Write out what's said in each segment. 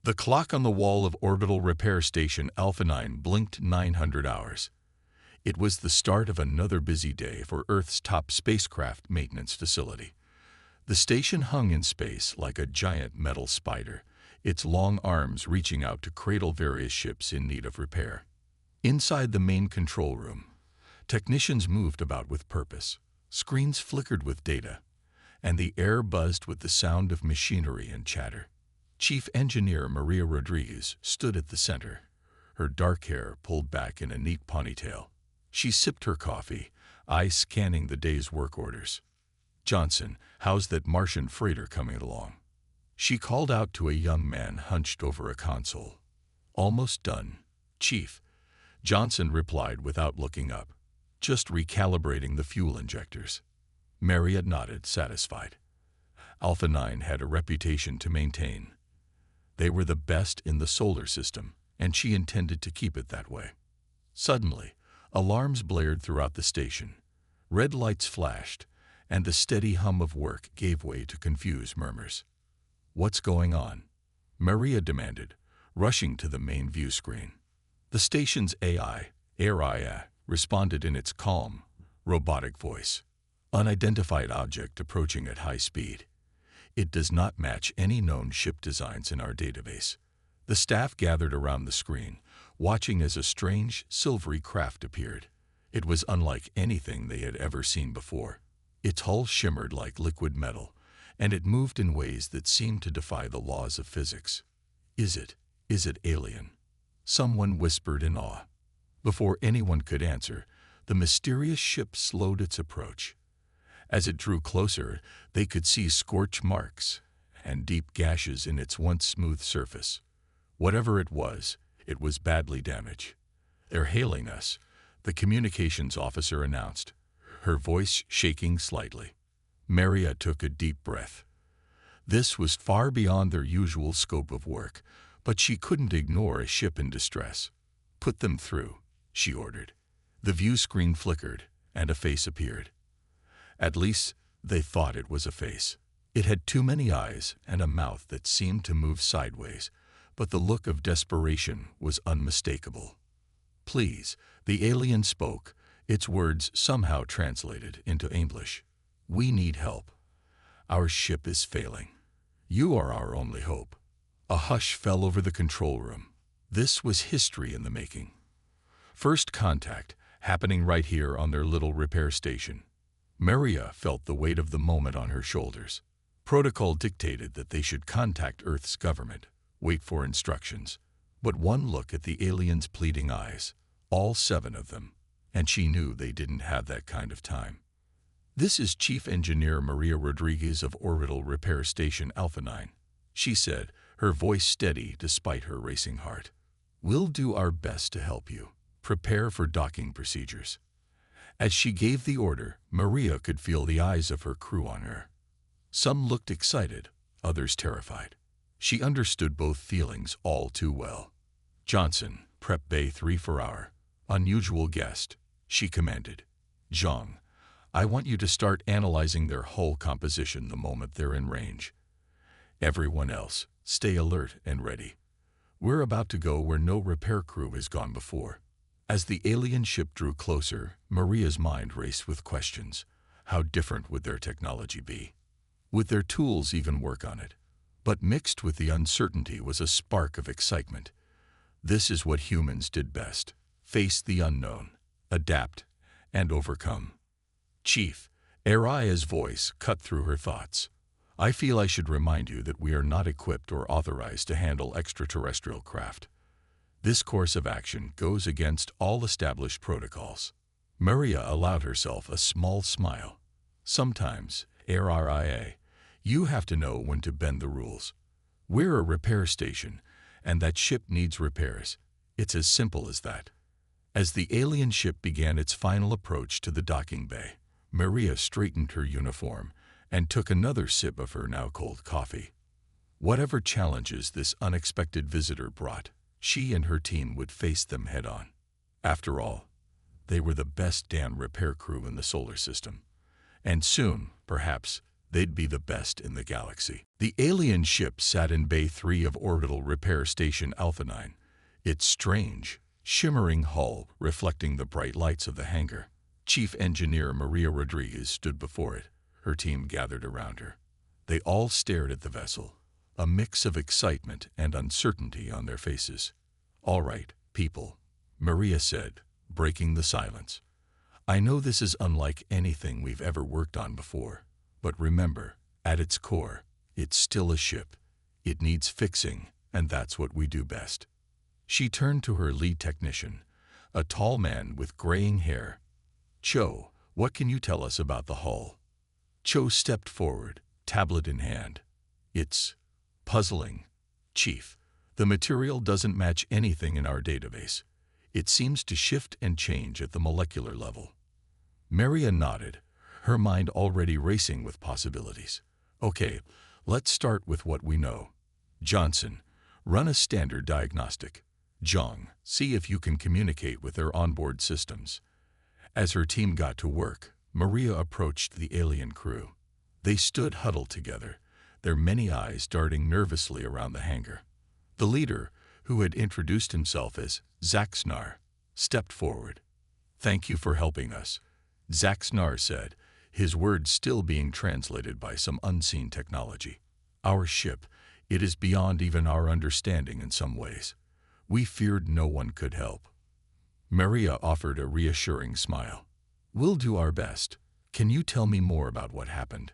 The clock on the wall of Orbital Repair Station Alpha 9 blinked 900 hours. It was the start of another busy day for Earth's top spacecraft maintenance facility. The station hung in space like a giant metal spider, its long arms reaching out to cradle various ships in need of repair. Inside the main control room, technicians moved about with purpose. Screens flickered with data, and the air buzzed with the sound of machinery and chatter. Chief Engineer Maria Rodriguez stood at the center, her dark hair pulled back in a neat ponytail. She sipped her coffee, eyes scanning the day's work orders. "Johnson, how's that Martian freighter coming along?" She called out to a young man hunched over a console. "Almost done, Chief," Johnson replied without looking up. "Just recalibrating the fuel injectors." Maria nodded, satisfied. Alpha 9 had a reputation to maintain. They were the best in the solar system, and she intended to keep it that way. Suddenly, alarms blared throughout the station. Red lights flashed, and the steady hum of work gave way to confused murmurs. "What's going on?" Maria demanded, rushing to the main view screen. The station's AI, responded in its calm, robotic voice. "Unidentified object approaching at high speed. It does not match any known ship designs in our database." The staff gathered around the screen, watching as a strange, silvery craft appeared. It was unlike anything they had ever seen before. Its hull shimmered like liquid metal, and it moved in ways that seemed to defy the laws of physics. Is it alien?" Someone whispered in awe. Before anyone could answer, the mysterious ship slowed its approach. As it drew closer, they could see scorch marks and deep gashes in its once smooth surface. Whatever it was badly damaged. "They're hailing us," the communications officer announced, her voice shaking slightly. Maria took a deep breath. This was far beyond their usual scope of work, but she couldn't ignore a ship in distress. "Put them through," she ordered. The view screen flickered, and a face appeared. At least, they thought it was a face. It had too many eyes and a mouth that seemed to move sideways, but the look of desperation was unmistakable. "Please," the alien spoke, its words somehow translated into English. "We need help. Our ship is failing. You are our only hope." A hush fell over the control room. This was history in the making. First contact, happening right here on their little repair station. Maria felt the weight of the moment on her shoulders. Protocol dictated that they should contact Earth's government, wait for instructions. But one look at the aliens' pleading eyes, all 7 of them, and she knew they didn't have that kind of time. "This is Chief Engineer Maria Rodriguez of Orbital Repair Station Alpha 9, she said, her voice steady despite her racing heart. "We'll do our best to help you. Prepare for docking procedures." As she gave the order, Maria could feel the eyes of her crew on her. Some looked excited, others terrified. She understood both feelings all too well. "Johnson, prep Bay 3 for our unusual guest," she commanded. "Zhang, I want you to start analyzing their hull composition the moment they're in range. Everyone else, stay alert and ready. We're about to go where no repair crew has gone before." As the alien ship drew closer, Maria's mind raced with questions. How different would their technology be? Would their tools even work on it? But mixed with the uncertainty was a spark of excitement. This is what humans did best: face the unknown, adapt, and overcome. "Chief," Araya's voice cut through her thoughts. "I feel I should remind you that we are not equipped or authorized to handle extraterrestrial craft. This course of action goes against all established protocols." Maria allowed herself a small smile. "Sometimes, Araia, you have to know when to bend the rules. We're a repair station, and that ship needs repairs. It's as simple as that." As the alien ship began its final approach to the docking bay, Maria straightened her uniform and took another sip of her now cold coffee. Whatever challenges this unexpected visitor brought, she and her team would face them head-on. After all, they were the best damn repair crew in the solar system. And soon, perhaps, they'd be the best in the galaxy. The alien ship sat in Bay 3 of Orbital Repair Station Alpha 9, its strange, shimmering hull reflecting the bright lights of the hangar. Chief Engineer Maria Rodriguez stood before it, her team gathered around her. They all stared at the vessel, a mix of excitement and uncertainty on their faces. "All right, people," Maria said, breaking the silence. "I know this is unlike anything we've ever worked on before, but remember, at its core, it's still a ship. It needs fixing, and that's what we do best." She turned to her lead technician, a tall man with graying hair. "Cho, what can you tell us about the hull?" Cho stepped forward, tablet in hand. "It's puzzling, Chief. The material doesn't match anything in our database. It seems to shift and change at the molecular level." Maria nodded, her mind already racing with possibilities. "Okay, let's start with what we know. Johnson, run a standard diagnostic. Zhang, see if you can communicate with their onboard systems." As her team got to work, Maria approached the alien crew. They stood huddled together, their many eyes darting nervously around the hangar. The leader, who had introduced himself as Zaxnar, stepped forward. "Thank you for helping us," Zaxnar said, his words still being translated by some unseen technology. "Our ship, it is beyond even our understanding in some ways. We feared no one could help." Maria offered a reassuring smile. "We'll do our best. Can you tell me more about what happened?"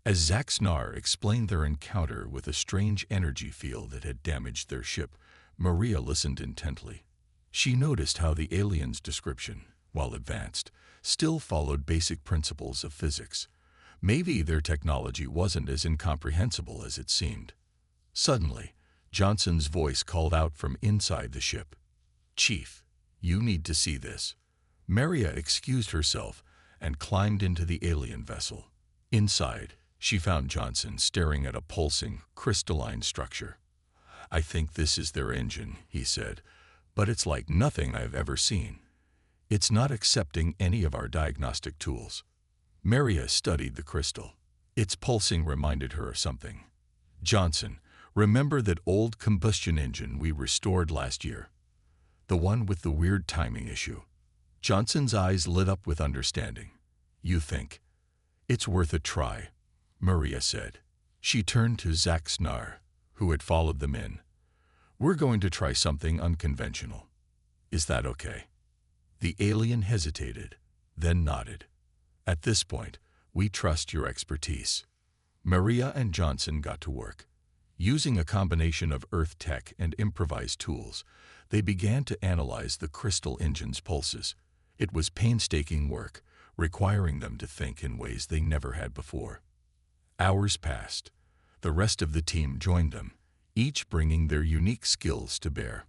As Zaxnar explained their encounter with a strange energy field that had damaged their ship, Maria listened intently. She noticed how the alien's description, while advanced, still followed basic principles of physics. Maybe their technology wasn't as incomprehensible as it seemed. Suddenly, Johnson's voice called out from inside the ship. "Chief, you need to see this." Maria excused herself and climbed into the alien vessel. Inside, she found Johnson staring at a pulsing, crystalline structure. "I think this is their engine," he said, "but it's like nothing I've ever seen. It's not accepting any of our diagnostic tools." Maria studied the crystal. Its pulsing reminded her of something. "Johnson, remember that old combustion engine we restored last year? The one with the weird timing issue?" Johnson's eyes lit up with understanding. "You think?" "It's worth a try," Maria said. She turned to Zaxnar, who had followed them in. "We're going to try something unconventional. Is that okay?" The alien hesitated, then nodded. "At this point, we trust your expertise." Maria and Johnson got to work. Using a combination of Earth tech and improvised tools, they began to analyze the crystal engine's pulses. It was painstaking work, requiring them to think in ways they never had before. Hours passed. The rest of the team joined them, each bringing their unique skills to bear.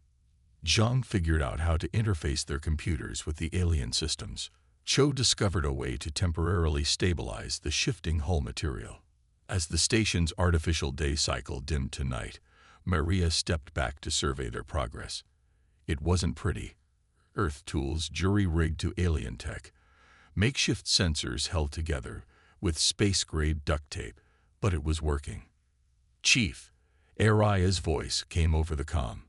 Zhang figured out how to interface their computers with the alien systems. Cho discovered a way to temporarily stabilize the shifting hull material. As the station's artificial day cycle dimmed to night, Maria stepped back to survey their progress. It wasn't pretty. Earth tools jury-rigged to alien tech. Makeshift sensors held together with space-grade duct tape, but it was working. "Chief," Aria's voice came over the comm.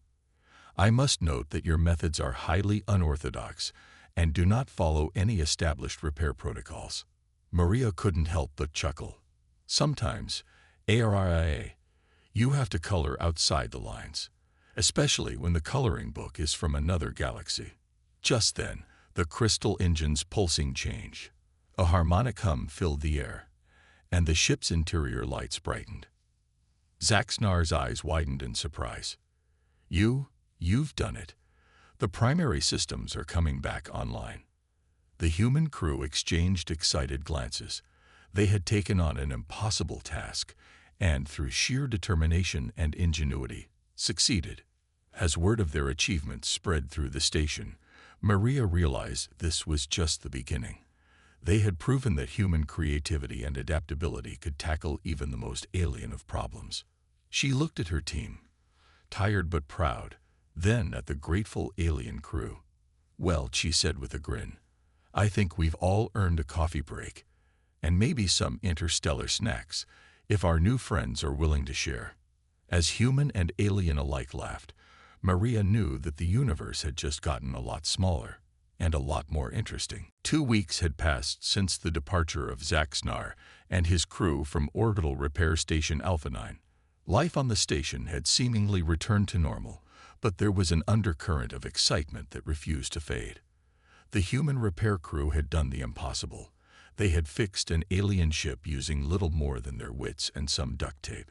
"I must note that your methods are highly unorthodox and do not follow any established repair protocols." Maria couldn't help but chuckle. "Sometimes, Aria, you have to color outside the lines, especially when the coloring book is from another galaxy." Just then, the crystal engine's pulsing changed. A harmonic hum filled the air, and the ship's interior lights brightened. Zaxnar's eyes widened in surprise. You've done it. The primary systems are coming back online." The human crew exchanged excited glances. They had taken on an impossible task, and through sheer determination and ingenuity, succeeded. As word of their achievements spread through the station, Maria realized this was just the beginning. They had proven that human creativity and adaptability could tackle even the most alien of problems. She looked at her team, tired but proud, then at the grateful alien crew. "Well," she said with a grin, "I think we've all earned a coffee break, and maybe some interstellar snacks, if our new friends are willing to share." As human and alien alike laughed, Maria knew that the universe had just gotten a lot smaller and a lot more interesting. 2 weeks had passed since the departure of Zaxnar and his crew from orbital repair station Alpha 9. Life on the station had seemingly returned to normal, but there was an undercurrent of excitement that refused to fade. The human repair crew had done the impossible. They had fixed an alien ship using little more than their wits and some duct tape.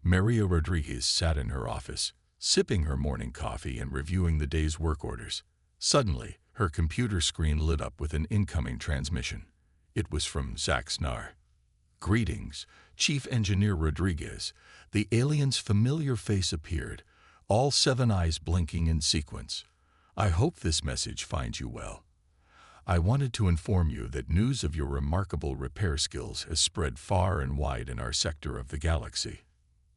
Maria Rodriguez sat in her office, sipping her morning coffee and reviewing the day's work orders. Suddenly, her computer screen lit up with an incoming transmission. It was from Zaxnar. "Greetings, Chief Engineer Rodriguez." The alien's familiar face appeared, all 7 eyes blinking in sequence. "I hope this message finds you well. I wanted to inform you that news of your remarkable repair skills has spread far and wide in our sector of the galaxy."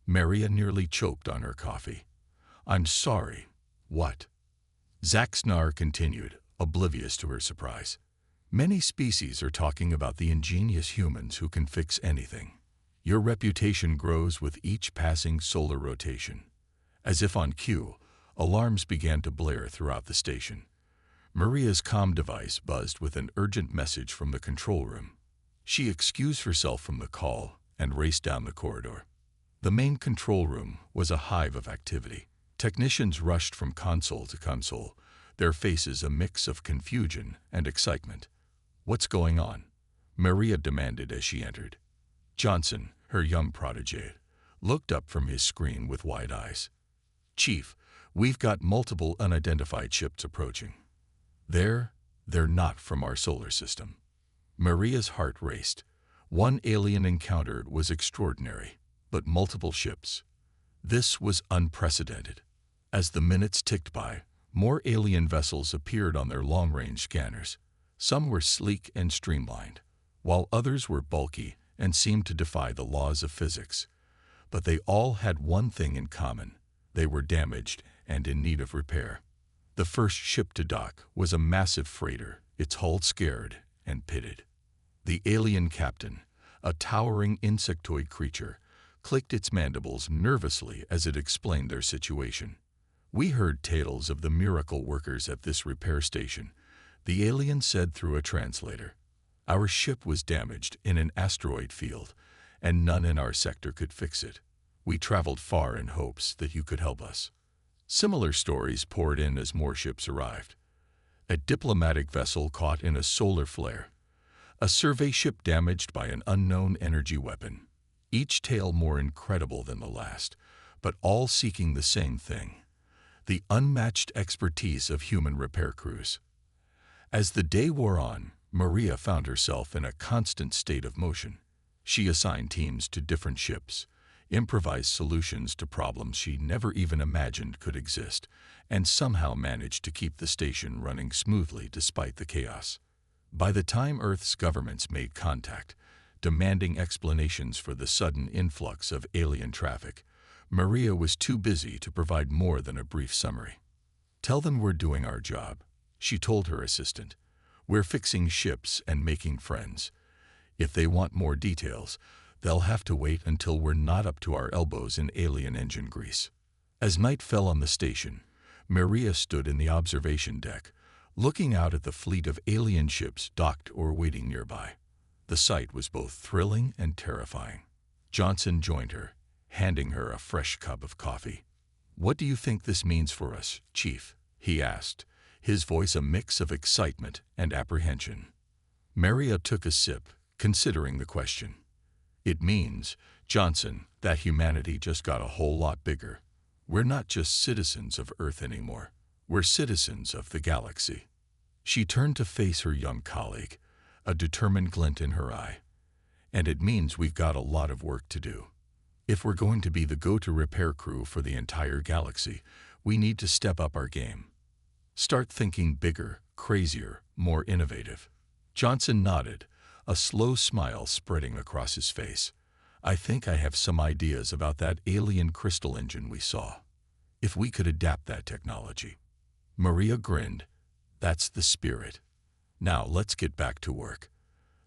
Maria nearly choked on her coffee. "I'm sorry. What?" Zaxnar continued, oblivious to her surprise. "Many species are talking about the ingenious humans who can fix anything. Your reputation grows with each passing solar rotation." As if on cue, alarms began to blare throughout the station. Maria's comm device buzzed with an urgent message from the control room. She excused herself from the call and raced down the corridor. The main control room was a hive of activity. Technicians rushed from console to console, their faces a mix of confusion and excitement. "What's going on?" Maria demanded as she entered. Johnson, her young protege, looked up from his screen with wide eyes. "Chief, we've got multiple unidentified ships approaching. They're not from our solar system." Maria's heart raced. One alien encounter was extraordinary, but multiple ships. This was unprecedented. As the minutes ticked by, more alien vessels appeared on their long-range scanners. Some were sleek and streamlined, while others were bulky and seemed to defy the laws of physics. But they all had one thing in common: they were damaged and in need of repair. The first ship to dock was a massive freighter, its hull scared and pitted. The alien captain, a towering insectoid creature, clicked its mandibles nervously as it explained their situation. "We heard tales of the miracle workers at this repair station," the alien said through a translator. "Our ship was damaged in an asteroid field, and none in our sector could fix it. We traveled far in hopes that you could help us." Similar stories poured in as more ships arrived. A diplomatic vessel caught in a solar flare. A survey ship damaged by an unknown energy weapon. Each tale more incredible than the last, but all seeking the same thing: the unmatched expertise of human repair crews. As the day wore on, Maria found herself in a constant state of motion. She assigned teams to different ships, improvised solutions to problems she never even imagined could exist, and somehow managed to keep the station running smoothly despite the chaos. By the time Earth's governments made contact, demanding explanations for the sudden influx of alien traffic, Maria was too busy to provide more than a brief summary. "Tell them we're doing our job," she told her assistant. "We're fixing ships and making friends. If they want more details, they'll have to wait until we're not up to our elbows in alien engine grease." As night fell on the station, Maria stood in the observation deck, looking out at the fleet of alien ships docked or waiting nearby. The sight was both thrilling and terrifying. Johnson joined her, handing her a fresh cup of coffee. "What do you think this means for us, Chief?" he asked, his voice a mix of excitement and apprehension. Maria took a sip, considering the question. "It means, Johnson, that humanity just got a whole lot bigger. We're not just citizens of Earth anymore. We're citizens of the galaxy." She turned to face her young colleague, a determined glint in her eye. "And it means we've got a lot of work to do. If we're going to be the go-to repair crew for the entire galaxy, we need to step up our game. Start thinking bigger, crazier, more innovative." Johnson nodded, a slow smile spreading across his face. "I think I have some ideas about that alien crystal engine we saw. If we could adapt that technology." Maria grinned. "That's the spirit. Now let's get back to work."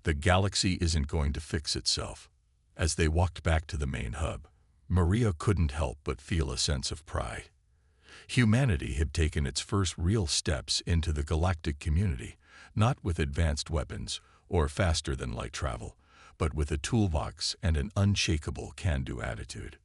The galaxy isn't going to fix itself. As they walked back to the main hub, Maria couldn't help but feel a sense of pride. Humanity had taken its first real steps into the galactic community, not with advanced weapons or faster-than-light travel, but with a toolbox and an unshakable can-do attitude.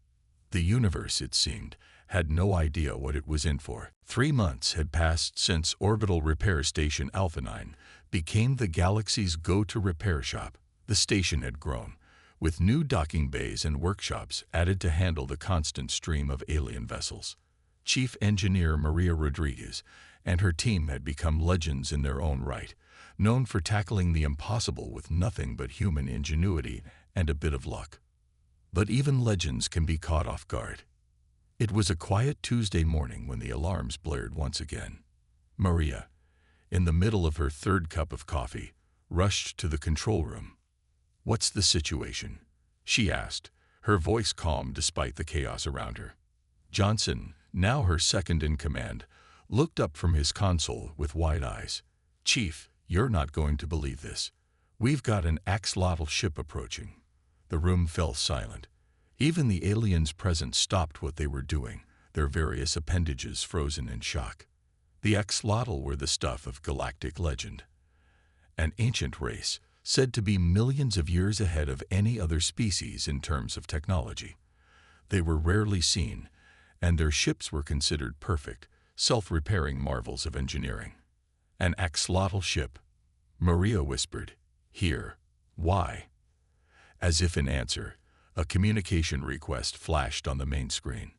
The universe, it seemed, had no idea what it was in for. 3 months had passed since Orbital Repair Station Alpha 9 became the galaxy's go-to repair shop. The station had grown, with new docking bays and workshops added to handle the constant stream of alien vessels. Chief Engineer Maria Rodriguez and her team had become legends in their own right, known for tackling the impossible with nothing but human ingenuity and a bit of luck. But even legends can be caught off guard. It was a quiet Tuesday morning when the alarms blared once again. Maria, in the middle of her third cup of coffee, rushed to the control room. "What's the situation?" she asked, her voice calm despite the chaos around her. Johnson, now her second in command, looked up from his console with wide eyes. "Chief, you're not going to believe this. We've got an Axolotl ship approaching." The room fell silent. Even the aliens present stopped what they were doing, their various appendages frozen in shock. The Axolotl were the stuff of galactic legend. An ancient race, said to be millions of years ahead of any other species in terms of technology. They were rarely seen, and their ships were considered perfect, self-repairing marvels of engineering. "An Axolotl ship," Maria whispered. "Here. Why?" As if in answer, a communication request flashed on the main screen.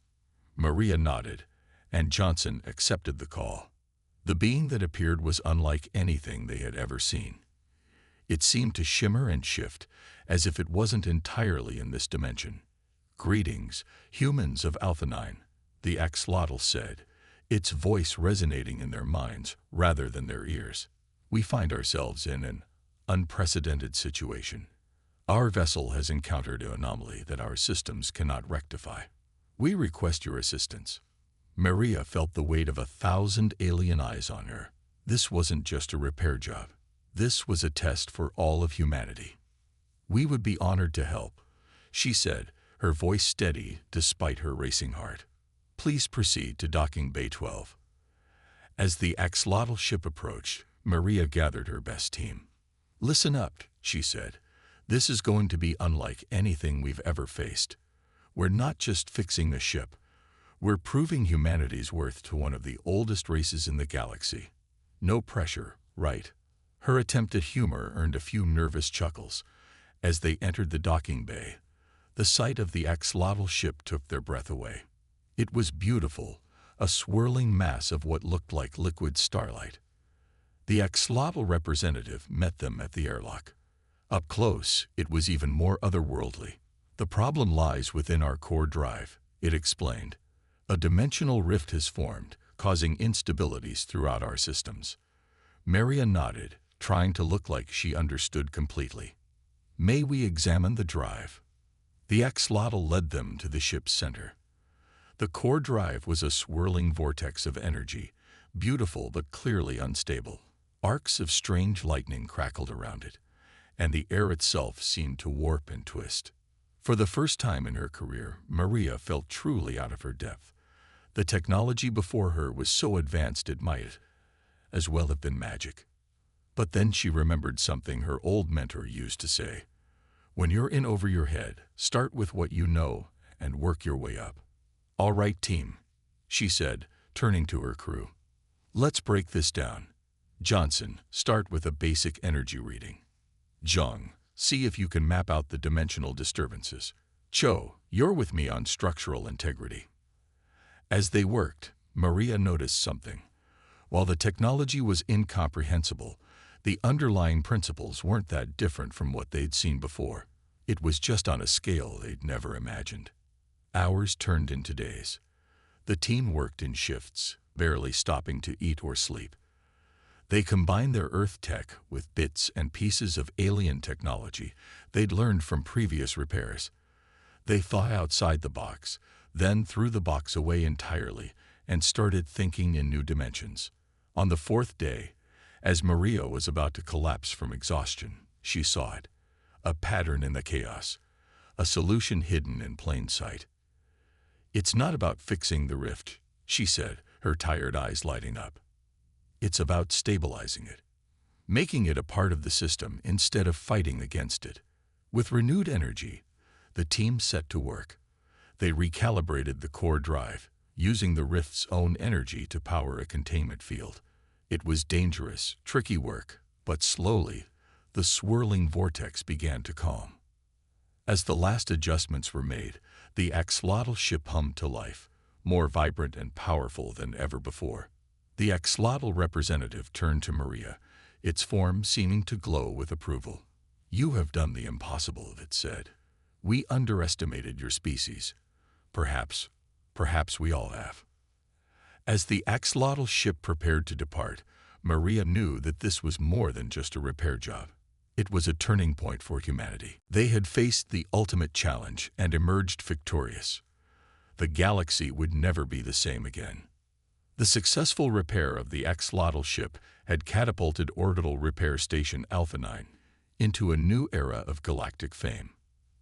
Maria nodded, and Johnson accepted the call. The being that appeared was unlike anything they had ever seen. It seemed to shimmer and shift, as if it wasn't entirely in this dimension. "Greetings, humans of Alpha 9, the Axolotl said, its voice resonating in their minds rather than their ears. "We find ourselves in an unprecedented situation. Our vessel has encountered an anomaly that our systems cannot rectify. We request your assistance." Maria felt the weight of 1,000 alien eyes on her. This wasn't just a repair job. This was a test for all of humanity. "We would be honored to help," she said, her voice steady despite her racing heart. "Please proceed to docking bay 12. As the Axolotl ship approached, Maria gathered her best team. "Listen up," she said. "This is going to be unlike anything we've ever faced. We're not just fixing a ship. We're proving humanity's worth to one of the oldest races in the galaxy. No pressure, right?" Her attempt at humor earned a few nervous chuckles. As they entered the docking bay, the sight of the Axolotl ship took their breath away. It was beautiful, a swirling mass of what looked like liquid starlight. The Axolotl representative met them at the airlock. Up close, it was even more otherworldly. "The problem lies within our core drive," it explained. "A dimensional rift has formed, causing instabilities throughout our systems." Maria nodded, trying to look like she understood completely. "May we examine the drive?" The Axolotl led them to the ship's center. The core drive was a swirling vortex of energy, beautiful but clearly unstable. Arcs of strange lightning crackled around it, and the air itself seemed to warp and twist. For the first time in her career, Maria felt truly out of her depth. The technology before her was so advanced it might as well have been magic. But then she remembered something her old mentor used to say. "When you're in over your head, start with what you know and work your way up." "All right, team," she said, turning to her crew. "Let's break this down. Johnson, start with a basic energy reading. Jung, see if you can map out the dimensional disturbances. Cho, you're with me on structural integrity." As they worked, Maria noticed something. While the technology was incomprehensible, the underlying principles weren't that different from what they'd seen before. It was just on a scale they'd never imagined. Hours turned into days. The team worked in shifts, barely stopping to eat or sleep. They combined their Earth tech with bits and pieces of alien technology they'd learned from previous repairs. They thought outside the box, then threw the box away entirely and started thinking in new dimensions. On the 4th day, as Maria was about to collapse from exhaustion, She saw it, a pattern in the chaos, a solution hidden in plain sight. "It's not about fixing the rift," she said, her tired eyes lighting up. "It's about stabilizing it, making it a part of the system instead of fighting against it." With renewed energy, the team set to work. They recalibrated the core drive, using the rift's own energy to power a containment field. It was dangerous, tricky work, but slowly, the swirling vortex began to calm. As the last adjustments were made, the Axolotl ship hummed to life, more vibrant and powerful than ever before. The Axolotl representative turned to Maria, its form seeming to glow with approval. "You have done the impossible," it said. "We underestimated your species. Perhaps we all have." As the Axolotl ship prepared to depart, Maria knew that this was more than just a repair job. It was a turning point for humanity. They had faced the ultimate challenge and emerged victorious. The galaxy would never be the same again. The successful repair of the Axolotl ship had catapulted Orbital Repair Station Alpha 9 into a new era of galactic fame.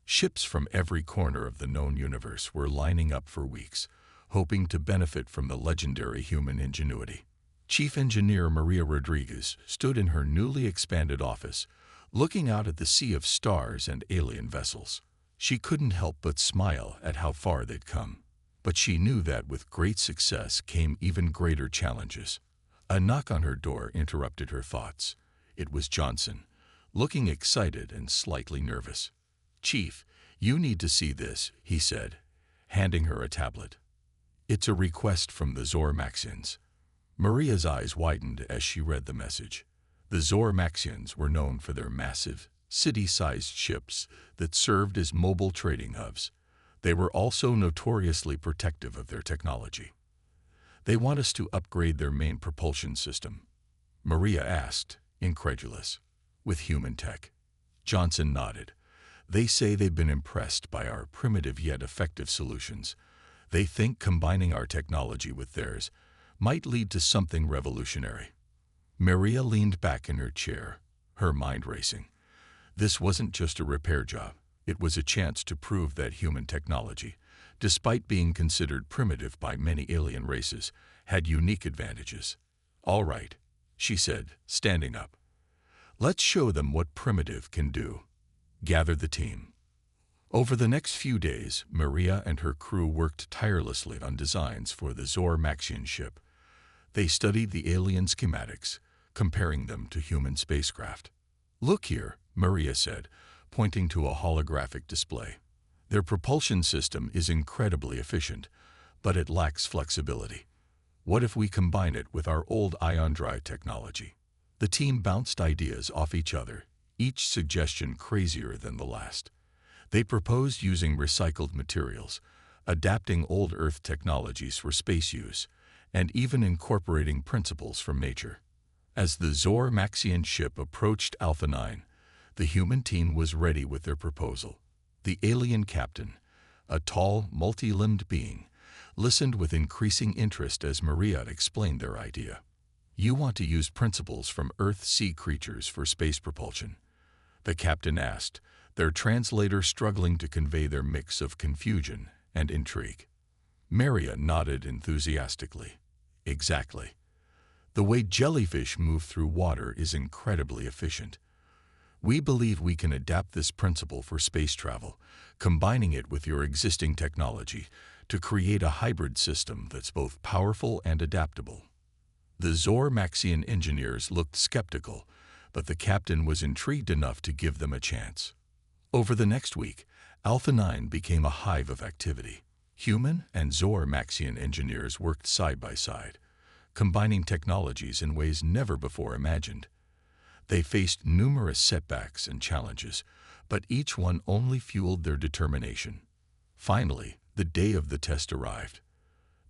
Ships from every corner of the known universe were lining up for weeks, hoping to benefit from the legendary human ingenuity. Chief Engineer Maria Rodriguez stood in her newly expanded office, looking out at the sea of stars and alien vessels. She couldn't help but smile at how far they'd come. But she knew that with great success came even greater challenges. A knock on her door interrupted her thoughts. It was Johnson, looking excited and slightly nervous. "Chief, you need to see this," he said, handing her a tablet. "It's a request from the Zormaxians." Maria's eyes widened as she read the message. The Zormaxians were known for their massive, city-sized ships that served as mobile trading hubs. They were also notoriously protective of their technology. "They want us to upgrade their main propulsion system," Maria asked, incredulous. "With human tech?" Johnson nodded. "They say they've been impressed by our primitive yet effective solutions. They think combining our technology with theirs might lead to something revolutionary." Maria leaned back in her chair, her mind racing. This wasn't just a repair job. It was a chance to prove that human technology, despite being considered primitive by many alien races, had unique advantages. "All right," she said, standing up. "Let's show them what primitive can do." Gather the team. Over the next few days, Maria and her crew worked tirelessly on designs for the Zormaxian ship. They studied the alien schematics, comparing them to human spacecraft. "Look here," Maria said, pointing to a holographic display. "Their propulsion system is incredibly efficient, but it lacks flexibility. What if we combine it with our old ion drive technology?" The team bounced ideas off each other, each suggestion crazier than the last. They proposed using recycled materials, adapting old Earth technologies for space use, and even incorporating principles from nature. As the Zormaxian ship approached Alpha 9, the human team was ready with their proposal. The alien captain, a tall, multi-limbed being, listened with increasing interest as Maria explained their idea. "You want to use principles from Earth sea creatures for space propulsion?" the captain asked, their translator struggling to convey their mix of confusion and intrigue. Maria nodded enthusiastically. "Exactly. The way jellyfish move through water is incredibly efficient. We believe we can adapt this principle for space travel, combining it with your existing technology to create a hybrid system that's both powerful and adaptable." The Zormaxian engineers looked skeptical, but the captain was intrigued enough to give them a chance. Over the next week, Alpha 9 became a hive of activity. Human and Zormaxian engineers worked side by side, combining technologies in ways never before imagined. They faced numerous setbacks and challenges, but each one only fueled their determination. Finally, the day of the test arrived.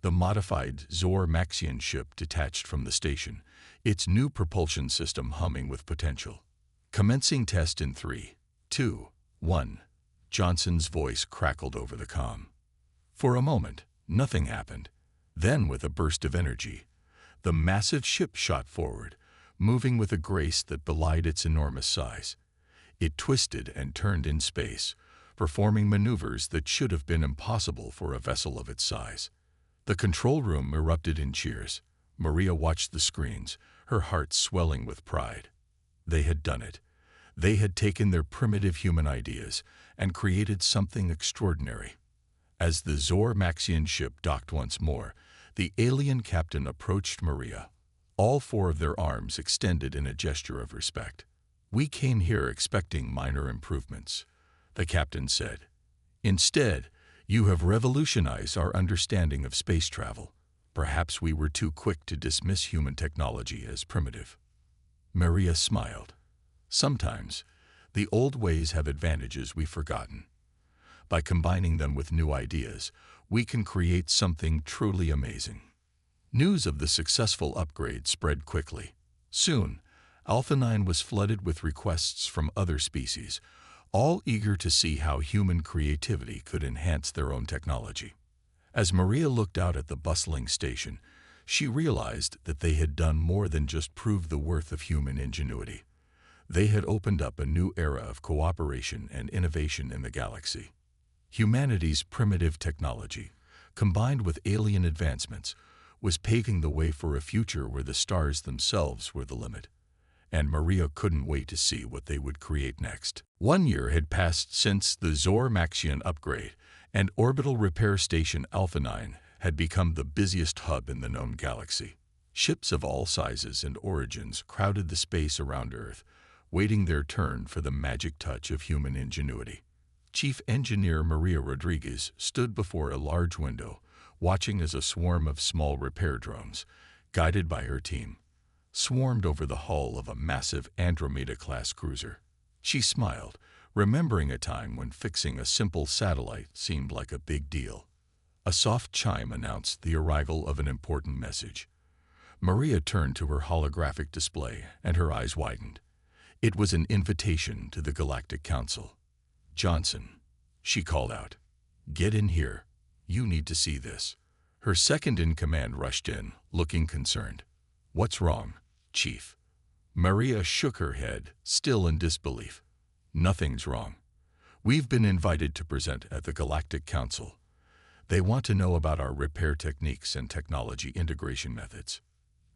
The modified Zormaxian ship detached from the station, its new propulsion system humming with potential. "Commencing test in 3, 2, 1. Johnson's voice crackled over the comm. For a moment, nothing happened. Then, with a burst of energy, the massive ship shot forward, moving with a grace that belied its enormous size. It twisted and turned in space, performing maneuvers that should have been impossible for a vessel of its size. The control room erupted in cheers. Maria watched the screens, her heart swelling with pride. They had done it. They had taken their primitive human ideas and created something extraordinary. As the Zor-Maxian ship docked once more, the alien captain approached Maria, all four of their arms extended in a gesture of respect. "We came here expecting minor improvements," the captain said. "Instead, you have revolutionized our understanding of space travel. Perhaps we were too quick to dismiss human technology as primitive." Maria smiled. "Sometimes, the old ways have advantages we've forgotten. By combining them with new ideas, we can create something truly amazing." News of the successful upgrade spread quickly. Soon, Alpha 9 was flooded with requests from other species, all eager to see how human creativity could enhance their own technology. As Maria looked out at the bustling station, she realized that they had done more than just prove the worth of human ingenuity. They had opened up a new era of cooperation and innovation in the galaxy. Humanity's primitive technology, combined with alien advancements, was paving the way for a future where the stars themselves were the limit. And Maria couldn't wait to see what they would create next. 1 year had passed since the Zor-Maxian upgrade, and orbital repair station Alpha 9 had become the busiest hub in the known galaxy. Ships of all sizes and origins crowded the space around Earth, waiting their turn for the magic touch of human ingenuity. Chief Engineer Maria Rodriguez stood before a large window, watching as a swarm of small repair drones, guided by her team, swarmed over the hull of a massive Andromeda-class cruiser. She smiled, remembering a time when fixing a simple satellite seemed like a big deal. A soft chime announced the arrival of an important message. Maria turned to her holographic display, and her eyes widened. It was an invitation to the Galactic Council. "Johnson," she called out, "get in here. You need to see this." Her second-in-command rushed in, looking concerned. "What's wrong, Chief?" Maria shook her head, still in disbelief. "Nothing's wrong. We've been invited to present at the Galactic Council. They want to know about our repair techniques and technology integration methods."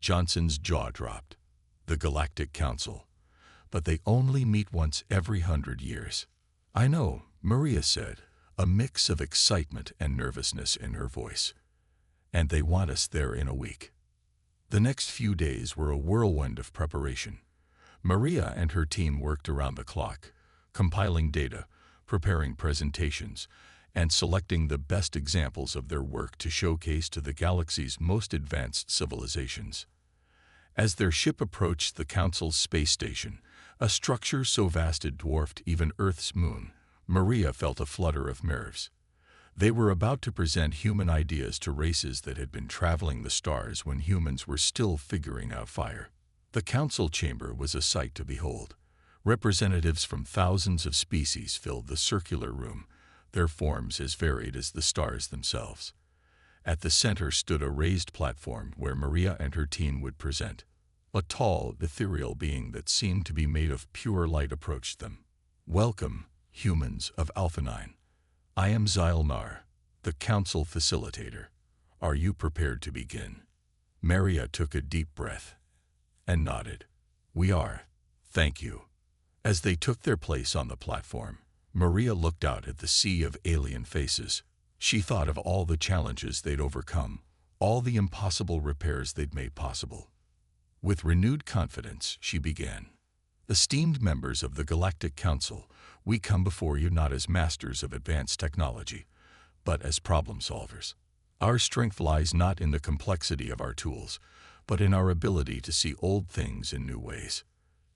Johnson's jaw dropped. The Galactic Council. But they only meet once every 100 years. "I know," Maria said, a mix of excitement and nervousness in her voice. "And they want us there in a week." The next few days were a whirlwind of preparation. Maria and her team worked around the clock, compiling data, preparing presentations, and selecting the best examples of their work to showcase to the galaxy's most advanced civilizations. As their ship approached the Council's space station, a structure so vast it dwarfed even Earth's moon, Maria felt a flutter of nerves. They were about to present human ideas to races that had been traveling the stars when humans were still figuring out fire. The council chamber was a sight to behold. Representatives from thousands of species filled the circular room, their forms as varied as the stars themselves. At the center stood a raised platform where Maria and her team would present. A tall, ethereal being that seemed to be made of pure light approached them. "Welcome, humans of Alpha 9. I am Zylnar, the council facilitator. Are you prepared to begin?" Maria took a deep breath and nodded. "We are. Thank you." As they took their place on the platform, Maria looked out at the sea of alien faces. She thought of all the challenges they'd overcome, all the impossible repairs they'd made possible. With renewed confidence, she began. "Esteemed members of the Galactic Council, we come before you not as masters of advanced technology, but as problem solvers. Our strength lies not in the complexity of our tools, but in our ability to see old things in new ways."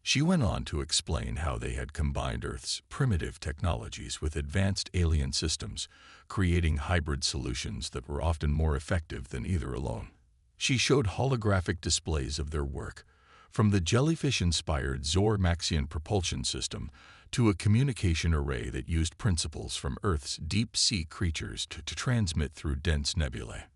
She went on to explain how they had combined Earth's primitive technologies with advanced alien systems, creating hybrid solutions that were often more effective than either alone. She showed holographic displays of their work, from the jellyfish-inspired Zor-Maxian propulsion system to a communication array that used principles from Earth's deep-sea creatures to transmit through dense nebulae.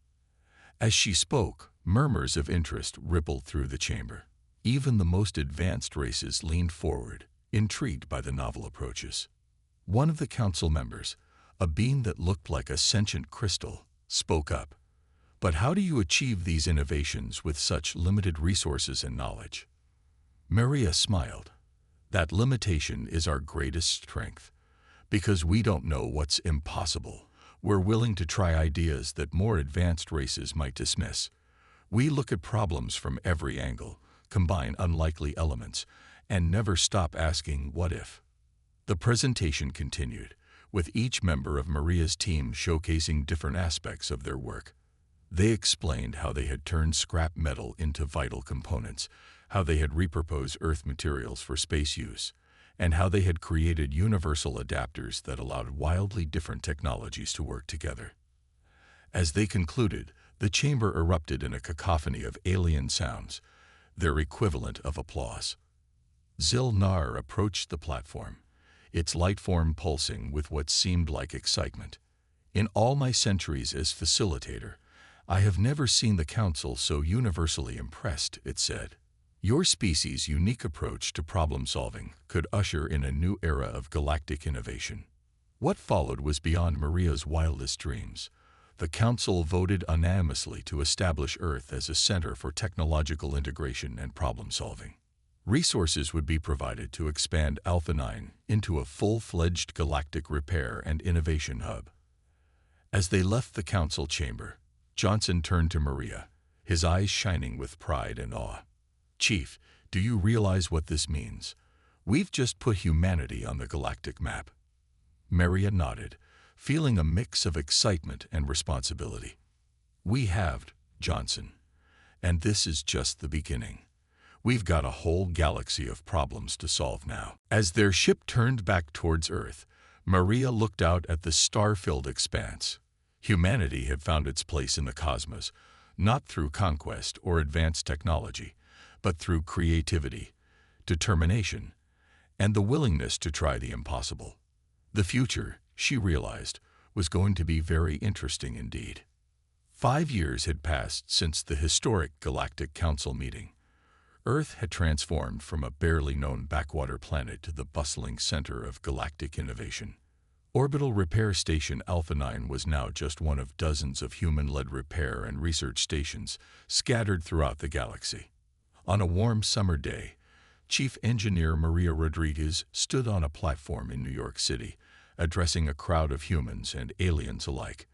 As she spoke, murmurs of interest rippled through the chamber. Even the most advanced races leaned forward, intrigued by the novel approaches. One of the council members, a being that looked like a sentient crystal, spoke up. "But how do you achieve these innovations with such limited resources and knowledge?" Maria smiled. "That limitation is our greatest strength. Because we don't know what's impossible, we're willing to try ideas that more advanced races might dismiss. We look at problems from every angle, combine unlikely elements, and never stop asking, what if?" The presentation continued, with each member of Maria's team showcasing different aspects of their work. They explained how they had turned scrap metal into vital components, how they had repurposed Earth materials for space use, and how they had created universal adapters that allowed wildly different technologies to work together. As they concluded, the chamber erupted in a cacophony of alien sounds, their equivalent of applause. Zil-Nar approached the platform, its light form pulsing with what seemed like excitement. "In all my centuries as facilitator, I have never seen the council so universally impressed," it said. "Your species' unique approach to problem-solving could usher in a new era of galactic innovation." What followed was beyond Maria's wildest dreams. The council voted unanimously to establish Earth as a center for technological integration and problem-solving. Resources would be provided to expand Alpha 9 into a full-fledged galactic repair and innovation hub. As they left the council chamber, Johnson turned to Maria, his eyes shining with pride and awe. "Chief, do you realize what this means? We've just put humanity on the galactic map." Maria nodded, feeling a mix of excitement and responsibility. "We have, Johnson, and this is just the beginning. We've got a whole galaxy of problems to solve now." As their ship turned back towards Earth, Maria looked out at the star-filled expanse. Humanity had found its place in the cosmos, not through conquest or advanced technology, but through creativity, determination, and the willingness to try the impossible. The future, she realized, was going to be very interesting indeed. 5 years had passed since the historic Galactic Council meeting. Earth had transformed from a barely known backwater planet to the bustling center of galactic innovation. Orbital Repair Station Alpha 9 was now just one of dozens of human-led repair and research stations scattered throughout the galaxy. On a warm summer day, Chief Engineer Maria Rodriguez stood on a platform in New York City, addressing a crowd of humans and aliens alike.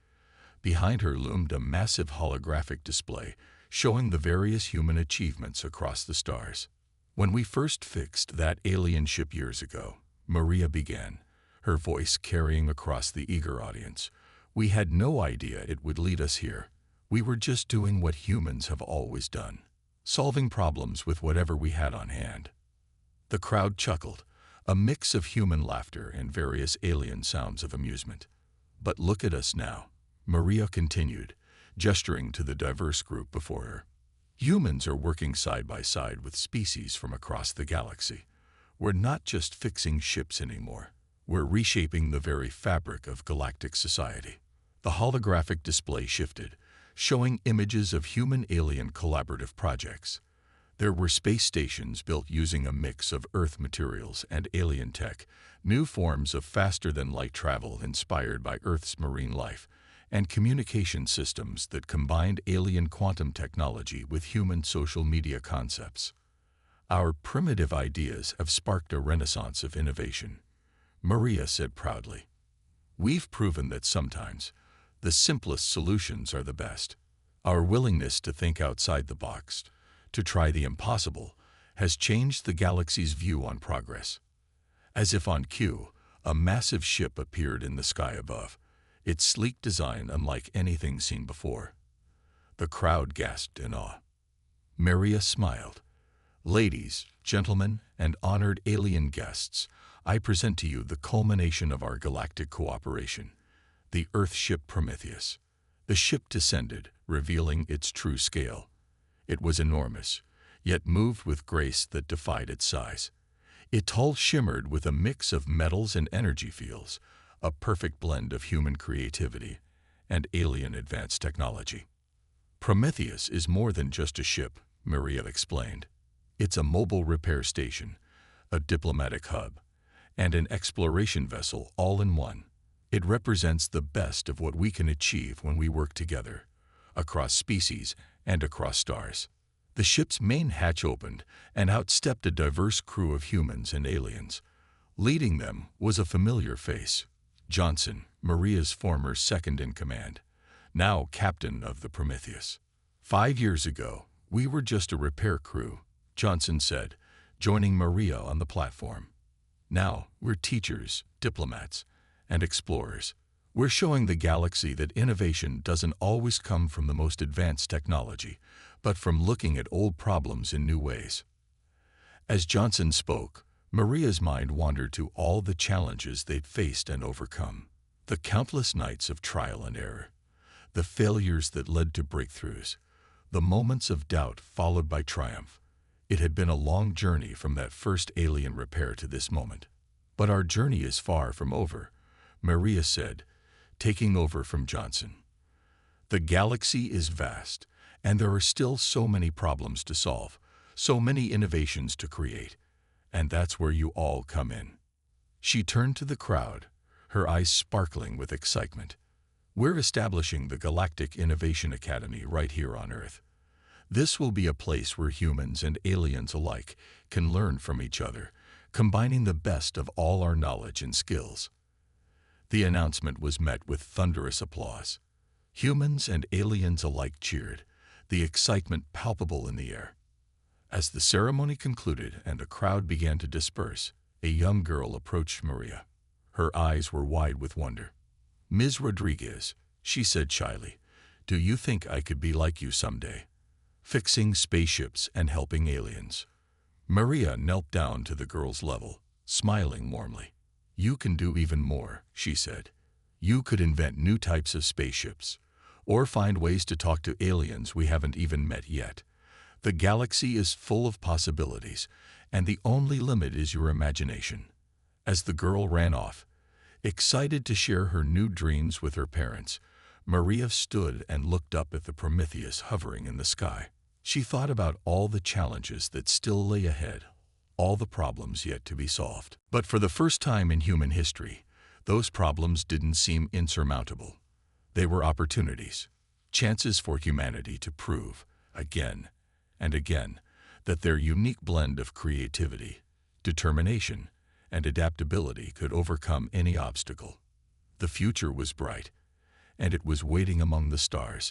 Behind her loomed a massive holographic display showing the various human achievements across the stars. "When we first fixed that alien ship years ago," Maria began, her voice carrying across the eager audience, "we had no idea it would lead us here. We were just doing what humans have always done, solving problems with whatever we had on hand." The crowd chuckled, a mix of human laughter and various alien sounds of amusement. "But look at us now," Maria continued, gesturing to the diverse group before her. "Humans are working side by side with species from across the galaxy. We're not just fixing ships anymore. We're reshaping the very fabric of galactic society." The holographic display shifted, showing images of human-alien collaborative projects. There were space stations built using a mix of Earth materials and alien tech, new forms of faster-than-light travel inspired by Earth's marine life, and communication systems that combined alien quantum technology with human social media concepts. "Our primitive ideas have sparked a renaissance of innovation," Maria said proudly. "We've proven that sometimes the simplest solutions are the best. Our willingness to think outside the box, to try the impossible, has changed the galaxy's view on progress." As if on cue, a massive ship appeared in the sky above, its sleek design unlike anything seen before. The crowd gasped in awe. Maria smiled. "Ladies, gentlemen, and honored alien guests, I present to you the culmination of our galactic cooperation, the Earth ship Prometheus." The ship descended, revealing its true scale. It was enormous, yet moved with grace that defied its size. Its hull shimmered with a mix of metals and energy fields, a perfect blend of human creativity and alien advanced technology. "Prometheus is more than just a ship," Maria explained. "It's a mobile repair station, a diplomatic hub, and an exploration vessel all in one. It represents the best of what we can achieve when we work together, across species and across stars. The ship's main hatch opened, and out stepped a diverse crew of humans and aliens. Leading them was a familiar face, Johnson, Maria's former second-in-command, now captain of the Prometheus. 5 years ago, we were just a repair crew, Johnson said, joining Maria on the platform. Now, we're teachers, diplomats, and explorers. We're showing the galaxy that innovation doesn't always come from the most advanced technology, but from looking at old problems in new ways. As Johnson spoke, Maria's mind wandered to all the challenges they'd faced and overcome. The countless nights of trial and error, the failures that led to breakthroughs, the moments of doubt followed by triumph. It had been a long journey from that first alien repair to this moment. But our journey is far from over, Maria said, taking over from Johnson. The galaxy is vast, and there are still so many problems to solve, so many innovations to create, and that's where you all come in. She turned to the crowd, her eyes sparkling with excitement. We're establishing the Galactic Innovation Academy right here on Earth. This will be a place where humans and aliens alike can learn from each other, combining the best of all our knowledge and skills. The announcement was met with thunderous applause. Humans and aliens alike cheered, the excitement palpable in the air. As the ceremony concluded and the crowd began to disperse, a young girl approached Maria. Her eyes were wide with wonder. "Ms. Rodriguez," she said shyly, "do you think I could be like you someday? Fixing spaceships and helping aliens." Maria knelt down to the girl's level, smiling warmly. "You can do even more," she said. "You could invent new types of spaceships, or find ways to talk to aliens we haven't even met yet. The galaxy is full of possibilities, and the only limit is your imagination." As the girl ran off, excited to share her new dreams with her parents, Maria stood and looked up at the Prometheus hovering in the sky. She thought about all the challenges that still lay ahead, all the problems yet to be solved. But for the first time in human history, those problems didn't seem insurmountable. They were opportunities, chances for humanity to prove, again and again, that their unique blend of creativity, determination, and adaptability could overcome any obstacle. The future was bright, and it was waiting among the stars.